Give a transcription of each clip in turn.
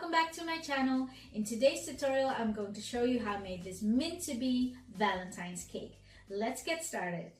welcome back to my channel. In today's tutorial, I'm going to show you how I made this meant-to-be Valentine's cake. Let's get started.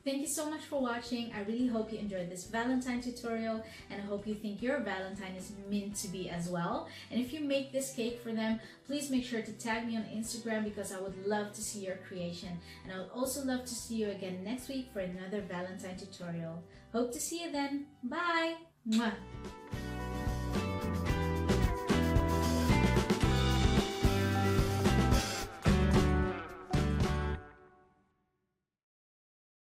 Thank you so much for watching. I really hope you enjoyed this Valentine tutorial, and I hope you think your Valentine is meant to be as well. And if you make this cake for them, please make sure to tag me on Instagram because I would love to see your creation. And I would also love to see you again next week for another Valentine tutorial. Hope to see you then. Bye! Mwah.